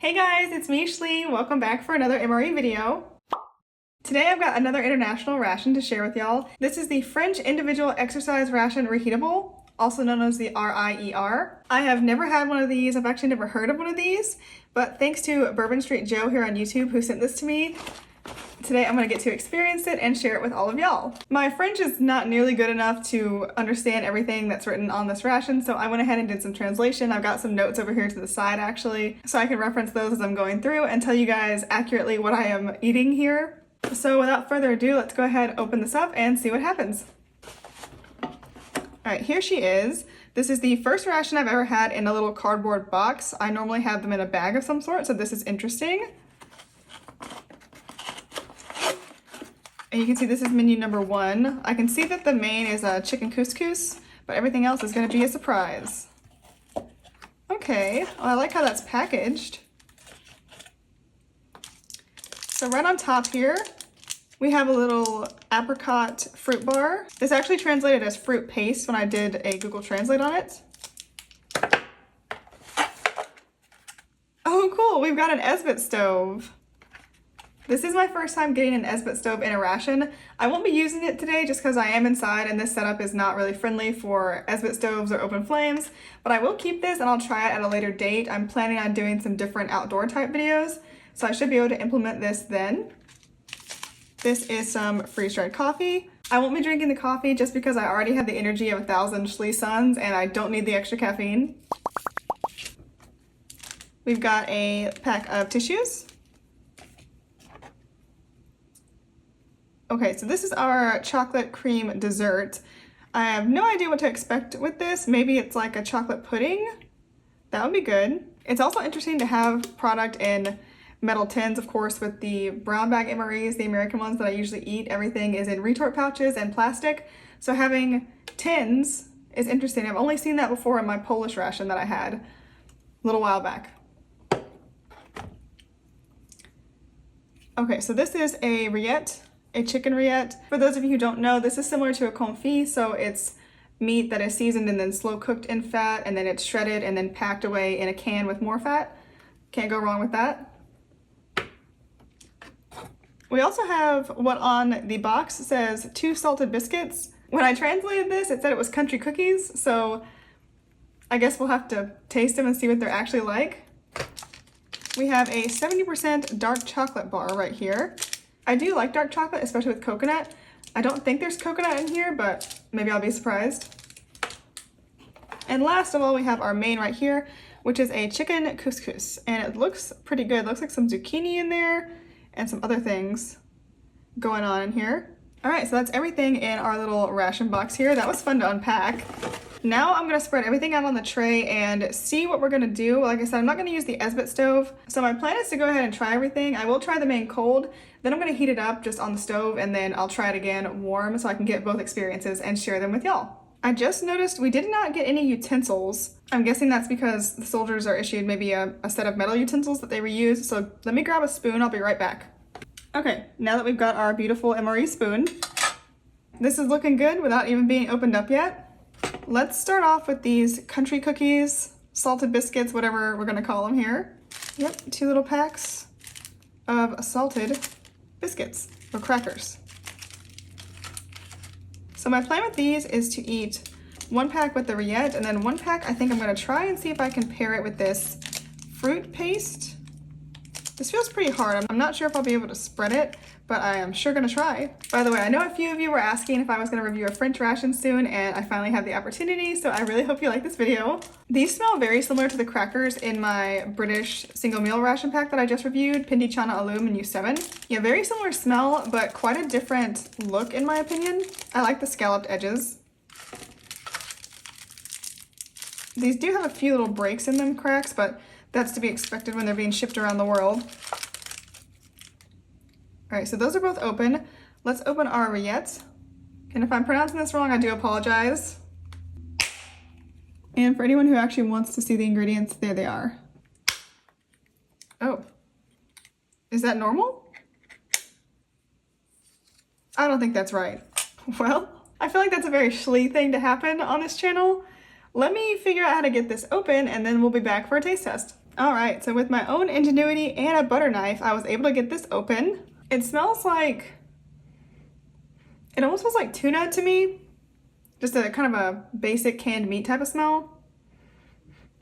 Hey guys, it's me, Schlee. Welcome back for another MRE video. Today I've got another international ration to share with y'all. This is the French Individual Exercise Ration Reheatable, also known as the RIER. I have never had one of these. I've actually never heard of one of these, but thanks to Bourbon Street Joe here on YouTube who sent this to me, today I'm going to get to experience it and share it with all of y'all. My French is not nearly good enough to understand everything that's written on this ration, so I went ahead and did some translation. I've got some notes over here to the side actually, so I can reference those as I'm going through and tell you guys accurately what I am eating here. So without further ado, let's go ahead, open this up and see what happens. Alright, here she is. This is the first ration I've ever had in a little cardboard box. I normally have them in a bag of some sort, so this is interesting. And you can see this is menu number 1. I can see that the main is a chicken couscous, but everything else is going to be a surprise. Okay, well, I like how that's packaged. So right on top here, we have a little apricot fruit bar. This actually translated as fruit paste when I did a Google Translate on it. Oh cool, we've got an Esbit stove. This is my first time getting an Esbit stove in a ration. I won't be using it today just because I am inside and this setup is not really friendly for Esbit stoves or open flames, but I will keep this and I'll try it at a later date. I'm planning on doing some different outdoor type videos, so I should be able to implement this then. This is some freeze-dried coffee. I won't be drinking the coffee just because I already have the energy of 1,000 Schlee suns and I don't need the extra caffeine. We've got a pack of tissues. Okay, so this is our chocolate cream dessert. I have no idea what to expect with this. Maybe it's like a chocolate pudding. That would be good. It's also interesting to have product in metal tins, of course, with the brown bag MREs, the American ones that I usually eat. Everything is in retort pouches and plastic. So having tins is interesting. I've only seen that before in my Polish ration that I had a little while back. Okay, so this is a rillette. A chicken rillette. For those of you who don't know, this is similar to a confit, so it's meat that is seasoned and then slow cooked in fat, and then it's shredded and then packed away in a can with more fat. Can't go wrong with that. We also have what on the box says 2 salted biscuits. When I translated this, it said it was country cookies, so I guess we'll have to taste them and see what they're actually like. We have a 70% dark chocolate bar right here. I do like dark chocolate, especially with coconut. I don't think there's coconut in here, but maybe I'll be surprised. And last of all, we have our main right here, which is a chicken couscous. And it looks pretty good. It looks like some zucchini in there and some other things going on in here. All right, so that's everything in our little ration box here. That was fun to unpack. Now I'm gonna spread everything out on the tray and see what we're gonna do. Like I said, I'm not gonna use the Esbit stove. So my plan is to go ahead and try everything. I will try the main cold, then I'm gonna heat it up just on the stove and then I'll try it again warm so I can get both experiences and share them with y'all. I just noticed we did not get any utensils. I'm guessing that's because the soldiers are issued maybe a set of metal utensils that they reuse. So let me grab a spoon, I'll be right back. Okay, now that we've got our beautiful MRE spoon, this is looking good without even being opened up yet. Let's start off with these country cookies, salted biscuits, whatever we're gonna call them here. Yep, 2 little packs of salted biscuits or crackers. So my plan with these is to eat 1 pack with the rillette and then 1 pack I think I'm gonna try and see if I can pair it with this fruit paste. This feels pretty hard. I'm not sure if I'll be able to spread it, but I am sure gonna try. By the way, I know a few of you were asking if I was gonna review a French ration soon, and I finally have the opportunity, so I really hope you like this video. These smell very similar to the crackers in my British single meal ration pack that I just reviewed, Pindi Chana Alum in U7. Yeah, very similar smell, but quite a different look in my opinion. I like the scalloped edges. These do have a few little breaks in them, cracks, but that's to be expected when they're being shipped around the world. All right, so those are both open. Let's open our rillettes. And if I'm pronouncing this wrong, I do apologize. And for anyone who actually wants to see the ingredients, there they are. Oh, is that normal? I don't think that's right. Well, I feel like that's a very Schlee thing to happen on this channel. Let me figure out how to get this open and then we'll be back for a taste test. All right, so with my own ingenuity and a butter knife, I was able to get this open. It smells like, it almost smells like tuna to me. Just a kind of a basic canned meat type of smell.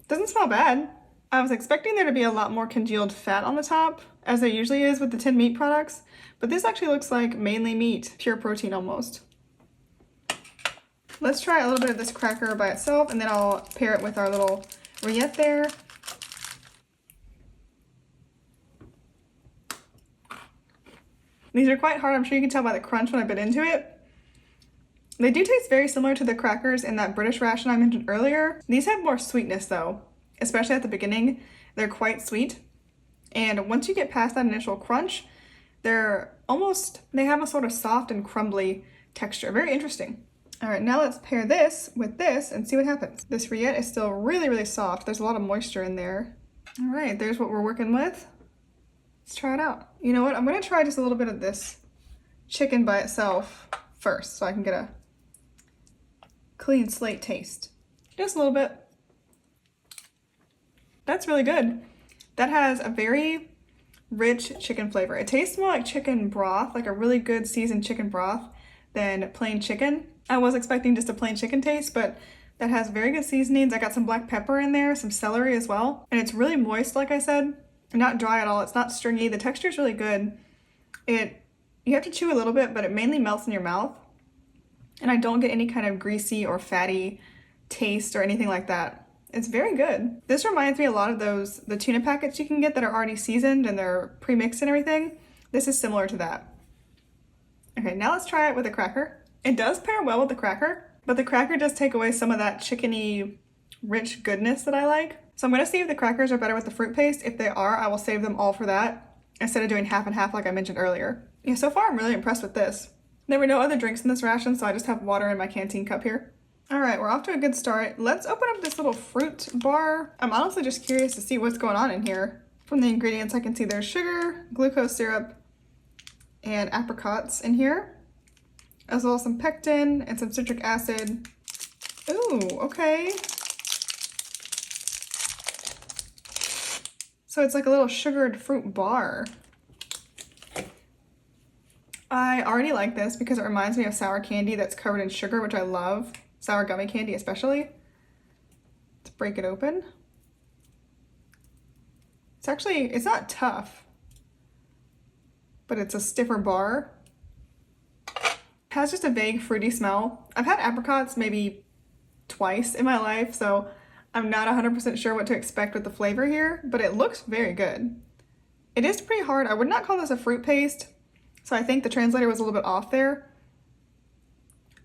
Doesn't smell bad. I was expecting there to be a lot more congealed fat on the top, as there usually is with the tinned meat products, but this actually looks like mainly meat, pure protein almost. Let's try a little bit of this cracker by itself, and then I'll pair it with our little rillette there. These are quite hard. I'm sure you can tell by the crunch when I bit into it. They do taste very similar to the crackers in that British ration I mentioned earlier. These have more sweetness though, especially at the beginning. They're quite sweet. And once you get past that initial crunch, they have a sort of soft and crumbly texture. Very interesting. All right, now let's pair this with this and see what happens. This rillette is still really, really soft. There's a lot of moisture in there. All right, there's what we're working with. Let's try it out. You know what? I'm gonna try just a little bit of this chicken by itself first so I can get a clean slate taste. Just a little bit. That's really good. That has a very rich chicken flavor. It tastes more like chicken broth, like a really good seasoned chicken broth than plain chicken. I was expecting just a plain chicken taste, but that has very good seasonings. I got some black pepper in there, some celery as well. And it's really moist, like I said. Not dry at all. It's not stringy. The texture is really good. You have to chew a little bit, but it mainly melts in your mouth. And I don't get any kind of greasy or fatty taste or anything like that. It's very good. This reminds me a lot of the tuna packets you can get that are already seasoned and they're pre-mixed and everything. This is similar to that. Okay, now let's try it with a cracker. It does pair well with the cracker, but the cracker does take away some of that chickeny, rich goodness that I like. So I'm gonna see if the crackers are better with the fruit paste. If they are, I will save them all for that instead of doing half and half like I mentioned earlier. Yeah, so far I'm really impressed with this. There were no other drinks in this ration, so I just have water in my canteen cup here. All right, we're off to a good start. Let's open up this little fruit bar. I'm honestly just curious to see what's going on in here. From the ingredients, I can see there's sugar, glucose syrup, and apricots in here, as well as some pectin and some citric acid. Ooh, okay. So it's like a little sugared fruit bar. I already like this because it reminds me of sour candy that's covered in sugar, which I love. Sour gummy candy especially. Let's break it open. It's not tough, but it's a stiffer bar. It has just a vague fruity smell. I've had apricots maybe twice in my life, so I'm not 100% sure what to expect with the flavor here, but it looks very good. It is pretty hard. I would not call this a fruit paste, so I think the translator was a little bit off there.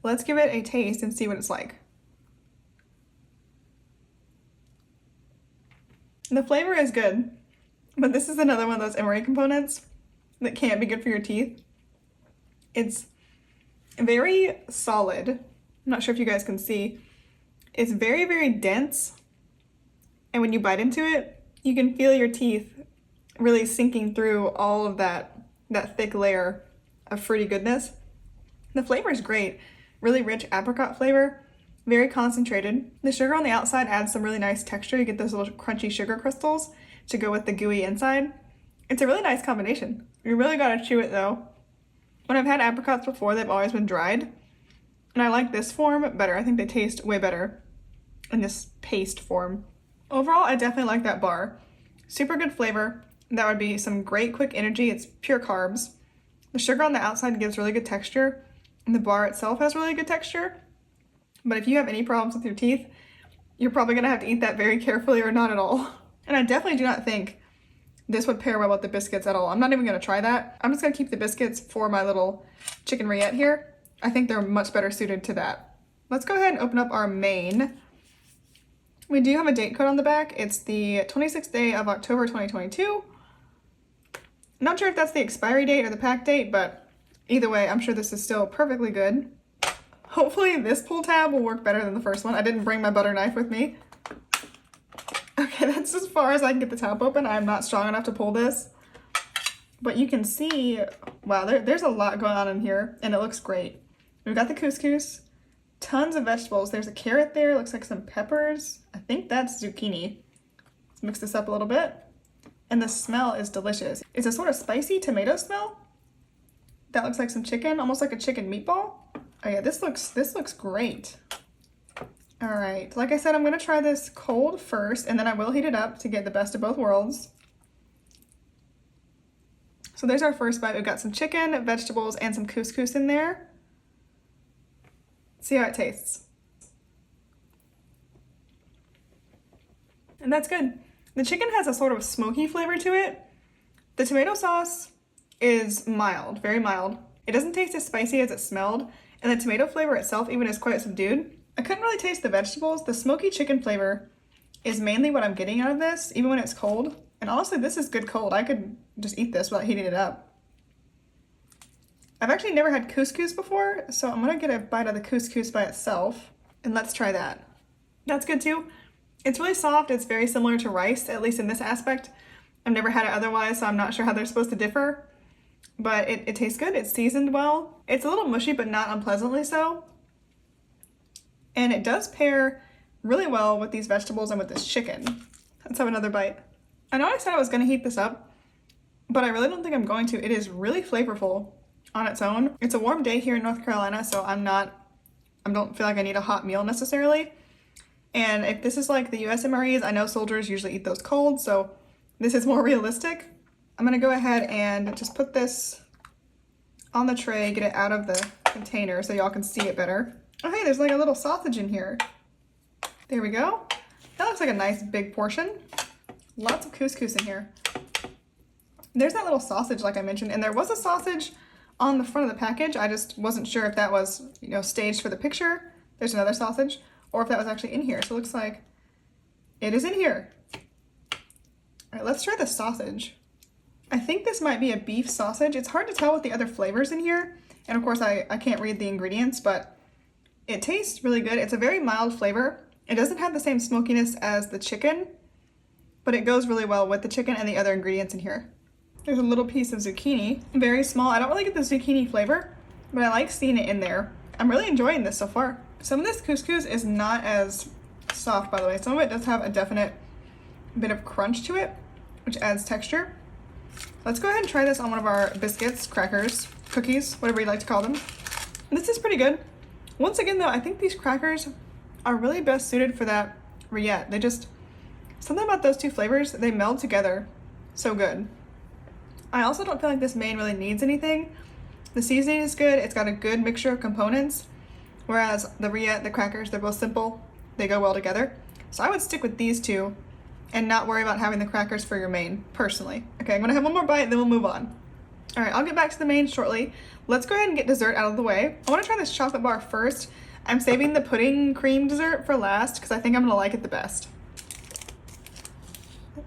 Let's give it a taste and see what it's like. The flavor is good, but this is another one of those MRE components that can't be good for your teeth. It's very solid. I'm not sure if you guys can see. It's very, very dense. And when you bite into it, you can feel your teeth really sinking through all of that thick layer of fruity goodness. The flavor is great. Really rich apricot flavor, very concentrated. The sugar on the outside adds some really nice texture. You get those little crunchy sugar crystals to go with the gooey inside. It's a really nice combination. You really gotta chew it though. When I've had apricots before, they've always been dried. And I like this form better. I think they taste way better in this paste form. Overall, I definitely like that bar. Super good flavor. That would be some great quick energy. It's pure carbs. The sugar on the outside gives really good texture, and the bar itself has really good texture. But if you have any problems with your teeth, you're probably gonna have to eat that very carefully or not at all. And I definitely do not think this would pair well with the biscuits at all. I'm not even gonna try that. I'm just gonna keep the biscuits for my little chicken rillette here. I think they're much better suited to that. Let's go ahead and open up our main. We do have a date code on the back. It's the 26th day of October 2022. Not sure if that's the expiry date or the pack date, but either way, I'm sure this is still perfectly good. Hopefully this pull tab will work better than the first one. I didn't bring my butter knife with me. Okay, that's as far as I can get the top open. I'm not strong enough to pull this. But you can see, wow, there's a lot going on in here, and it looks great. We've got the couscous, tons of vegetables. There's a carrot there, looks like some peppers. I think that's zucchini. Mix this up a little bit. And the smell is delicious. It's a sort of spicy tomato smell. That looks like some chicken, almost like a chicken meatball. Oh yeah, this looks great. All right, like I said, I'm gonna try this cold first, and then I will heat it up to get the best of both worlds. So there's our first bite. We've got some chicken, vegetables, and some couscous in there. See how it tastes. And that's good. The chicken has a sort of smoky flavor to it. The tomato sauce is mild, very mild. It doesn't taste as spicy as it smelled, and the tomato flavor itself even is quite subdued. I couldn't really taste the vegetables. The smoky chicken flavor is mainly what I'm getting out of this, even when it's cold. And honestly, this is good cold. I could just eat this without heating it up. I've actually never had couscous before, so I'm gonna get a bite of the couscous by itself, and let's try that. That's good too. It's really soft. It's very similar to rice, at least in this aspect. I've never had it otherwise, so I'm not sure how they're supposed to differ, but it tastes good. It's seasoned well. It's a little mushy, but not unpleasantly so. And it does pair really well with these vegetables and with this chicken. Let's have another bite. I know I said I was gonna heat this up, but I really don't think I'm going to. It is really flavorful on its own. It's a warm day here in North Carolina, so I don't feel like I need a hot meal necessarily. And if this is like the US MREs, I know soldiers usually eat those cold, so this is more realistic. I'm gonna go ahead and just put this on the tray, get it out of the container so y'all can see it better. Oh hey, there's like a little sausage in here. There we go. That looks like a nice big portion. Lots of couscous in here. There's that little sausage like I mentioned, and there was a sausage on the front of the package. I just wasn't sure if that was, staged for the picture. There's another sausage, or if that was actually in here. So it looks like it is in here. All right, let's try the sausage. I think this might be a beef sausage. It's hard to tell with the other flavors in here. And of course I can't read the ingredients, but it tastes really good. It's a very mild flavor. It doesn't have the same smokiness as the chicken, but it goes really well with the chicken and the other ingredients in here. There's a little piece of zucchini, very small. I don't really get the zucchini flavor, but I like seeing it in there. I'm really enjoying this so far. Some of this couscous is not as soft, by the way. Some of it does have a definite bit of crunch to it, which adds texture. Let's go ahead and try this on one of our biscuits, crackers, cookies, whatever you'd like to call them. This is pretty good. Once again though, I think these crackers are really best suited for that rillette. They just, something about those two flavors, they meld together so good. I also don't feel like this main really needs anything. The seasoning is good, it's got a good mixture of components, whereas the rillette, the crackers, they're both simple, they go well together. So I would stick with these two and not worry about having the crackers for your main, personally. Okay, I'm gonna have one more bite, then we'll move on. All right, I'll get back to the main shortly. Let's go ahead and get dessert out of the way. I wanna try this chocolate bar first. I'm saving the pudding cream dessert for last because I think I'm gonna like it the best.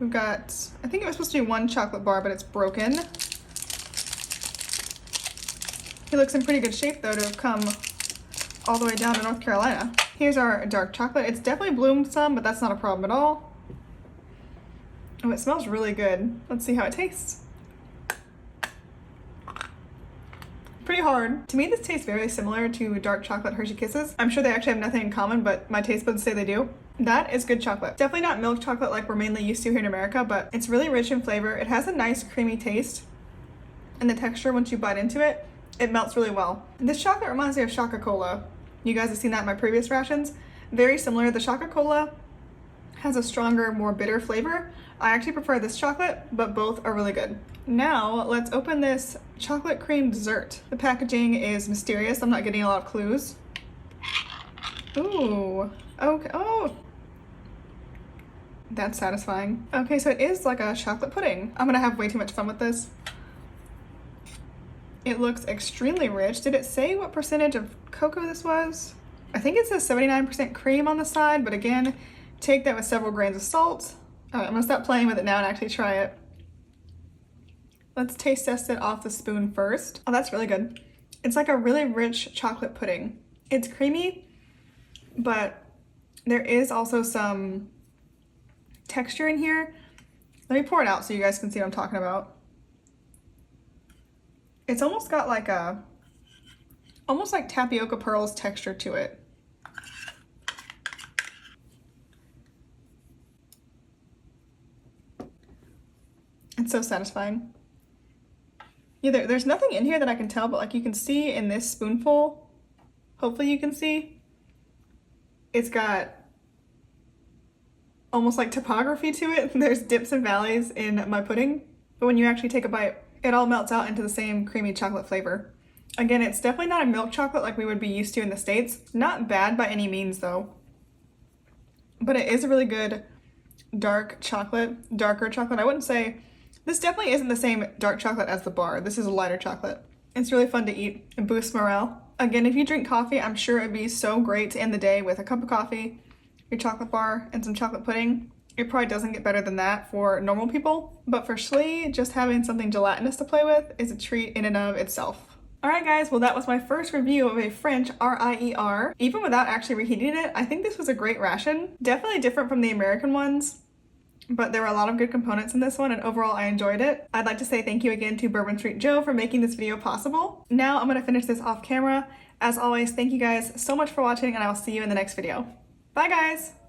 We've got, I think it was supposed to be one chocolate bar, but it's broken. He looks in pretty good shape though to have come all the way down to North Carolina. Here's our dark chocolate. It's definitely bloomed some, but that's not a problem at all. Oh, it smells really good. Let's see how it tastes. Pretty hard. To me, this tastes very similar to dark chocolate Hershey Kisses. I'm sure they actually have nothing in common, but my taste buds say they do. That is good chocolate. Definitely not milk chocolate like we're mainly used to here in America, but it's really rich in flavor. It has a nice creamy taste, and the texture, once you bite into it, it melts really well. This chocolate reminds me of Coca-Cola. You guys have seen that in my previous rations. Very similar. The Coca-Cola has a stronger, more bitter flavor. I actually prefer this chocolate, but both are really good. Now, let's open this chocolate cream dessert. The packaging is mysterious. I'm not getting a lot of clues. Ooh, okay, oh. That's satisfying. Okay, so it is like a chocolate pudding. I'm gonna have way too much fun with this. It looks extremely rich. Did it say what percentage of cocoa this was? I think it says 79% cream on the side, but again, take that with several grains of salt. All right, I'm gonna stop playing with it now and actually try it. Let's taste test it off the spoon first. Oh, that's really good. It's like a really rich chocolate pudding. It's creamy, but there is also some texture in here. Let me pour it out so you guys can see what I'm talking about. It's almost got like almost like tapioca pearls texture to it. It's so satisfying. Yeah, there's nothing in here that I can tell, but like you can see in this spoonful, hopefully you can see, it's got almost like topography to it. There's dips and valleys in my pudding, but when you actually take a bite, it all melts out into the same creamy chocolate flavor. Again, it's definitely not a milk chocolate like we would be used to in the States. Not bad by any means though, but it is a really good darker chocolate. I wouldn't say, this definitely isn't the same dark chocolate as the bar. This is a lighter chocolate. It's really fun to eat and boosts morale. Again, if you drink coffee, I'm sure it'd be so great to end the day with a cup of coffee, your chocolate bar, and some chocolate pudding. It probably doesn't get better than that for normal people, but for Schlee, just having something gelatinous to play with is a treat in and of itself. Alright guys, well that was my first review of a French RIER. Even without actually reheating it, I think this was a great ration. Definitely different from the American ones, but there were a lot of good components in this one, and overall I enjoyed it. I'd like to say thank you again to Bourbon Street Joe for making this video possible. Now I'm going to finish this off camera. As always, thank you guys so much for watching, and I will see you in the next video. Bye guys!